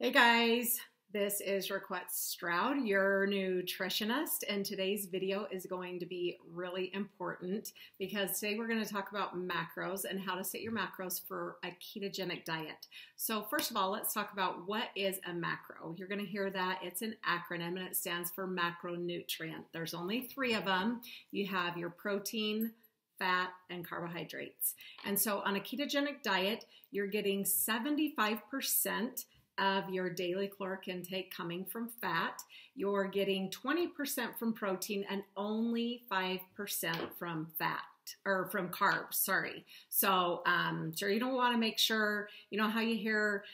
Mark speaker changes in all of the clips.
Speaker 1: Hey guys, this is Raquette Stroud, your nutritionist, and today's video is going to be really important because today we're going to talk about macros and how to set your macros for a ketogenic diet. So first of all, let's talk about what is a macro. You're going to hear that it's an acronym and it stands for macronutrient. There's only 3 of them. You have your protein, fat, and carbohydrates. And so on a ketogenic diet, you're getting 75% of your daily caloric intake coming from fat. You're getting 20% from protein and only 5% from fat, or from carbs, sorry. So you don't want to make sure, you know how you hear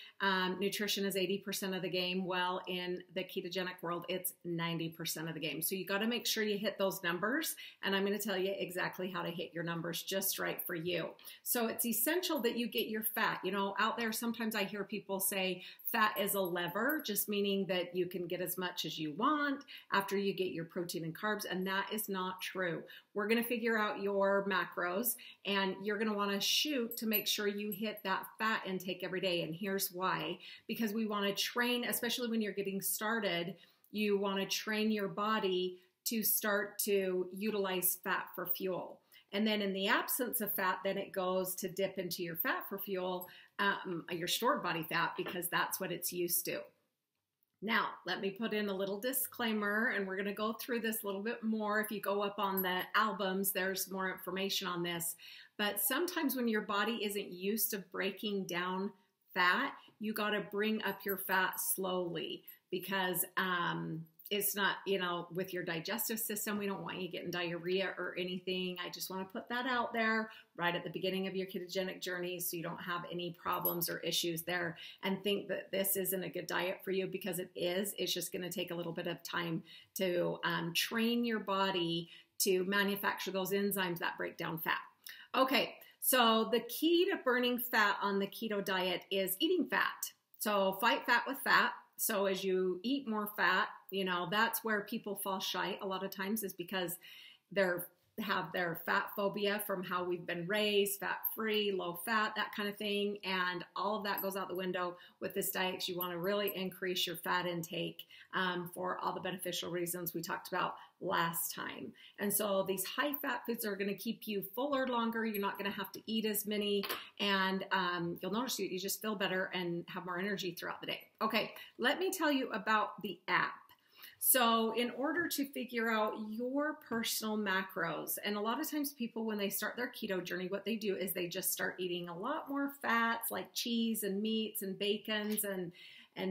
Speaker 1: nutrition is 80% of the game? Well, in the ketogenic world, it's 90% of the game. So you got to make sure you hit those numbers, and I'm going to tell you exactly how to hit your numbers just right for you. So it's essential that you get your fat. You know, out there, sometimes I hear people say fat is a lever, just meaning that you can get as much as you want after you get your protein and carbs, and that is not true. We're going to figure out your macros, and you're going to want to shoot to make sure you hit that fat intake every day. And here's why: because we want to train, especially when you're getting started, you want to train your body to start to utilize fat for fuel. And then in the absence of fat, then it goes to dip into your fat for fuel, your stored body fat, because that's what it's used to. Now, let me put in a little disclaimer, and we're going to go through this a little bit more. If you go up on the albums, there's more information on this. But sometimes when your body isn't used to breaking down fat, you got to bring up your fat slowly, because it's not, you know, with your digestive system, we don't want you getting diarrhea or anything. I just want to put that out there right at the beginning of your ketogenic journey so you don't have any problems or issues there and think that this isn't a good diet for you, because it is. It's just going to take a little bit of time to train your body to manufacture those enzymes that break down fat. Okay, so the key to burning fat on the keto diet is eating fat. So fight fat with fat. So as you eat more fat, you know, that's where people fall shy a lot of times, is because they have their fat phobia from how we've been raised, fat-free, low-fat, that kind of thing. And all of that goes out the window with this diet. You want to really increase your fat intake for all the beneficial reasons we talked about last time. And so these high-fat foods are going to keep you fuller longer. You're not going to have to eat as many, and you'll notice you just feel better and have more energy throughout the day. Okay, let me tell you about the app. So in order to figure out your personal macros, and a lot of times people, when they start their keto journey, what they do is they just start eating a lot more fats like cheese and meats and bacons and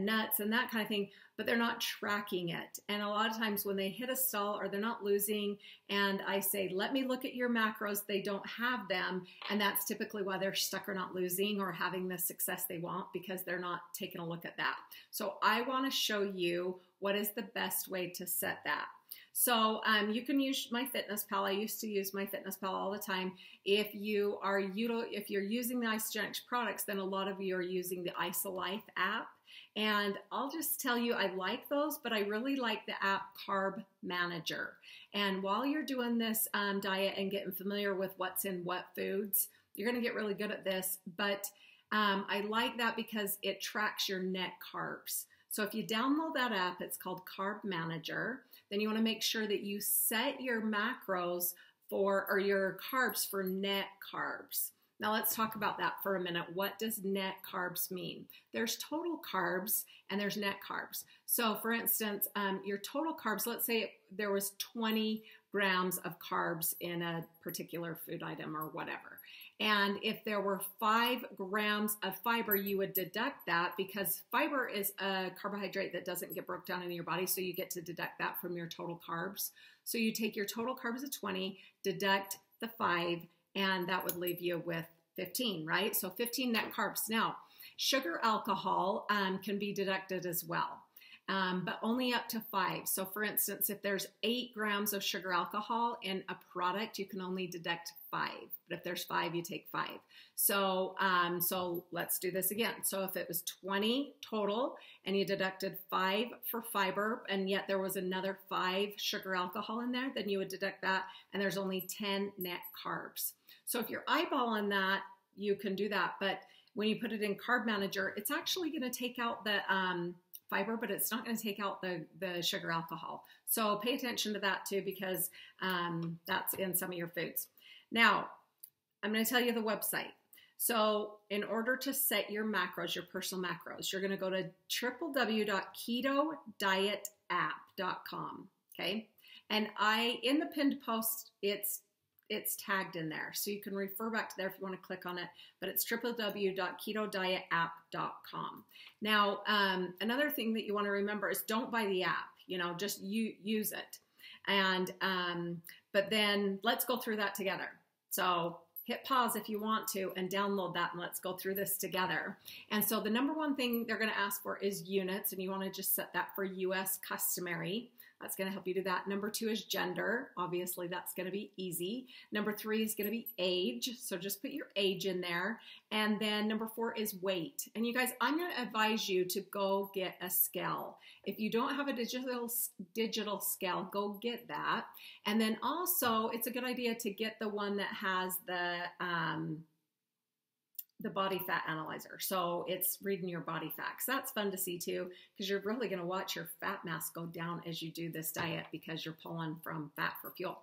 Speaker 1: nuts and that kind of thing, but they're not tracking it. And a lot of times when they hit a stall or they're not losing, and I say, let me look at your macros, they don't have them. And that's typically why they're stuck or not losing or having the success they want, because they're not taking a look at that. So I want to show you what is the best way to set that. So you can use MyFitnessPal. I used to use MyFitnessPal all the time. If you're using the Isogenics products, then a lot of you are using the IsoLife app. And I'll just tell you, I like those, but I really like the app Carb Manager. And while you're doing this diet and getting familiar with what's in what foods, you're going to get really good at this. But I like that because it tracks your net carbs. So if you download that app, it's called Carb Manager, then you want to make sure that you set your macros or your carbs for net carbs. Now let's talk about that for a minute. What does net carbs mean? There's total carbs and there's net carbs. So for instance, your total carbs, let's say there was 20 grams of carbs in a particular food item or whatever. And if there were 5 grams of fiber, you would deduct that, because fiber is a carbohydrate that doesn't get broke down in your body, so you get to deduct that from your total carbs. So you take your total carbs of 20, deduct the 5, and that would leave you with 15, right? So 15 net carbs. Now, sugar alcohol can be deducted as well, but only up to 5. So for instance, if there's 8 grams of sugar alcohol in a product, you can only deduct 5. But if there's 5, you take 5. So let's do this again. So if it was 20 total and you deducted 5 for fiber, and yet there was another 5 sugar alcohol in there, then you would deduct that, and there's only 10 net carbs. So if you're eyeballing that, you can do that. But when you put it in Carb Manager, it's actually going to take out the fiber, but it's not going to take out the sugar alcohol. So pay attention to that too, because that's in some of your foods. Now, I'm going to tell you the website. So in order to set your macros, your personal macros, you're going to go to www.ketodietapp.com. Okay. And in the pinned post, it's tagged in there. So you can refer back to there if you want to click on it, but it's www.ketodietapp.com. Now, another thing that you want to remember is don't buy the app, just use it. And, but then let's go through that together. So hit pause if you want to and download that, and let's go through this together. And so the number one thing they're going to ask for is units, and you want to just set that for US customary. That's going to help you do that. Number 2 is gender. Obviously, that's going to be easy. Number 3 is going to be age. So just put your age in there. And then number 4 is weight. And you guys, I'm going to advise you to go get a scale. If you don't have a digital scale, go get that. And then also, it's a good idea to get the one that has the body fat analyzer. So it's reading your body fat. That's fun to see too, because you're really going to watch your fat mass go down as you do this diet, because you're pulling from fat for fuel.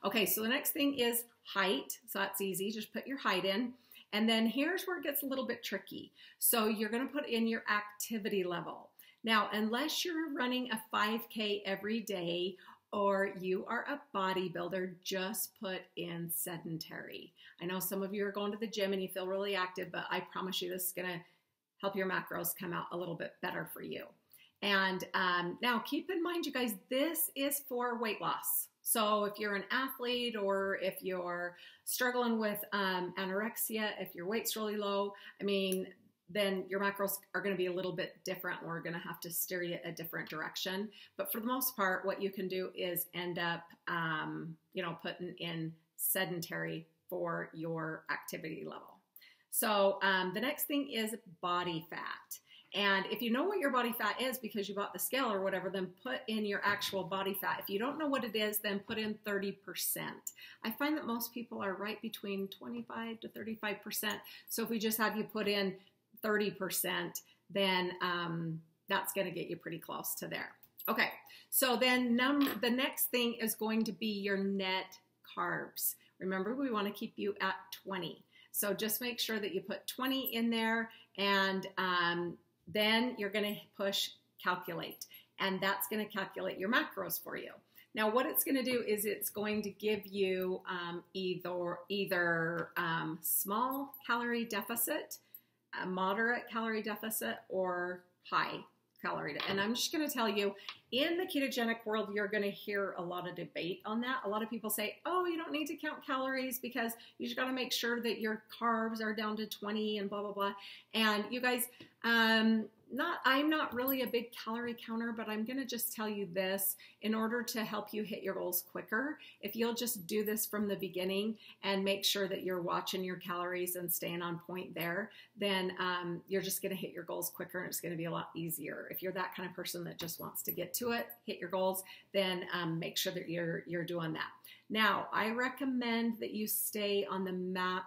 Speaker 1: Okay, so the next thing is height. So that's easy. Just put your height in. And then here's where it gets a little bit tricky. So you're going to put in your activity level. Now, unless you're running a 5K every day, or you are a bodybuilder, just put in sedentary. I know some of you are going to the gym and you feel really active, but I promise you this is going to help your macros come out a little bit better for you. And now keep in mind, you guys, this is for weight loss. So if you're an athlete, or if you're struggling with anorexia, if your weight's really low, then your macros are going to be a little bit different. We're going to have to steer you a different direction. But for the most part, what you can do is end up, putting in sedentary for your activity level. So the next thing is body fat. And if you know what your body fat is because you bought the scale or whatever, then put in your actual body fat. If you don't know what it is, then put in 30%. I find that most people are right between 25 to 35%. So if we just have you put in 30%, then that's going to get you pretty close to there. Okay, so then the next thing is going to be your net carbs. Remember, we want to keep you at 20. So just make sure that you put 20 in there, and then you're going to push calculate, and that's going to calculate your macros for you. Now, what it's going to do is it's going to give you either small calorie deficit, a moderate calorie deficit, or high calorie. And I'm just going to tell you, in the ketogenic world, you're going to hear a lot of debate on that. A lot of people say, oh, you don't need to count calories because you just got to make sure that your carbs are down to 20 and blah, blah, blah. And you guys, I'm not really a big calorie counter, but I'm going to just tell you this. In order to help you hit your goals quicker, if you'll just do this from the beginning and make sure that you're watching your calories and staying on point there, then you're just going to hit your goals quicker, and it's going to be a lot easier. If you're that kind of person that just wants to get to it, hit your goals, then make sure that you're doing that. Now, I recommend that you stay on the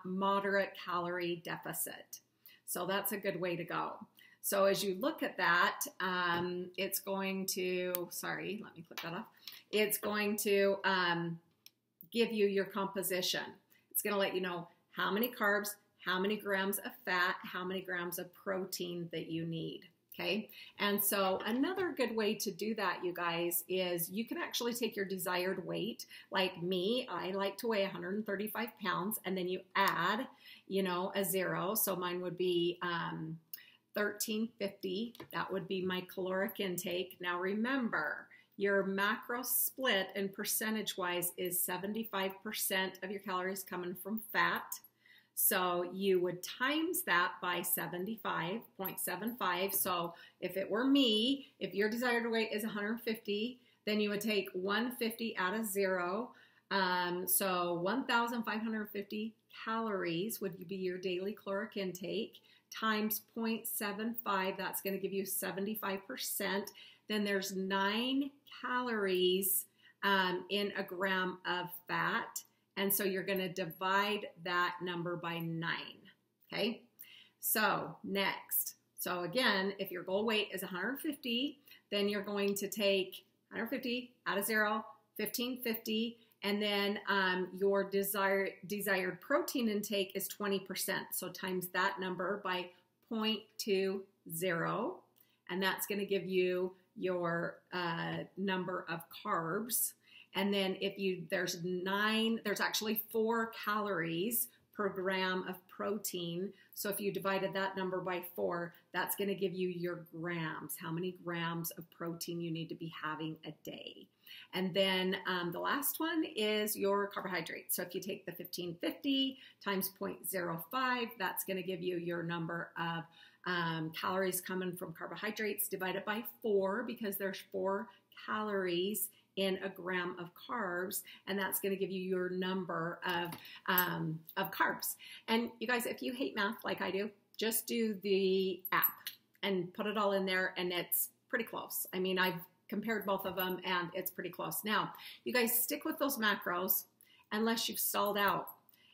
Speaker 1: moderate calorie deficit. So that's a good way to go. So as you look at that, it's going to, sorry, let me click that off. It's going to give you your composition. It's going to let you know how many carbs, how many grams of fat, how many grams of protein that you need. Okay. And so another good way to do that, you guys, is you can actually take your desired weight. Like me, I like to weigh 135 pounds, and then you add, a 0. So mine would be 1350. That would be my caloric intake. Now remember, your macro split and percentage-wise is 75% of your calories coming from fat. So you would times that by 75.75. So if it were me, if your desired weight is 150, then you would take 150 out of 0. So 1,550 calories would be your daily caloric intake, times 0.75, that's going to give you 75%. Then there's 9 calories in a gram of fat. And so you're going to divide that number by 9. Okay. So next, so again, if your goal weight is 150, then you're going to take 150 out of 0, 1550, and then your desired protein intake is 20%. So times that number by 0.20, and that's going to give you your number of carbs. And then there's actually 4 calories per gram of protein. So if you divided that number by 4, that's going to give you your grams, how many grams of protein you need to be having a day. And then the last one is your carbohydrates. So if you take the 1550 times 0.05, that's going to give you your number of calories coming from carbohydrates divided by 4, because there's 4 calories in a gram of carbs, and that's going to give you your number of carbs. And you guys, if you hate math like I do, just do the app and put it all in there, and it's pretty close. I mean, I've compared both of them, and it's pretty close. Now, you guys stick with those macros unless you've stalled out.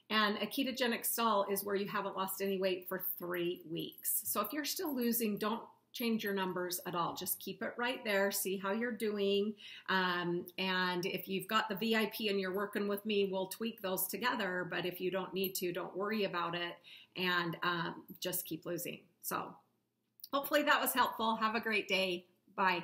Speaker 1: And a ketogenic stall is where you haven't lost any weight for 3 weeks. So if you're still losing, don't change your numbers at all. Just keep it right there. See how you're doing. And if you've got the VIP and you're working with me, we'll tweak those together. But if you don't need to, don't worry about it, and just keep losing. So hopefully that was helpful. Have a great day. Bye.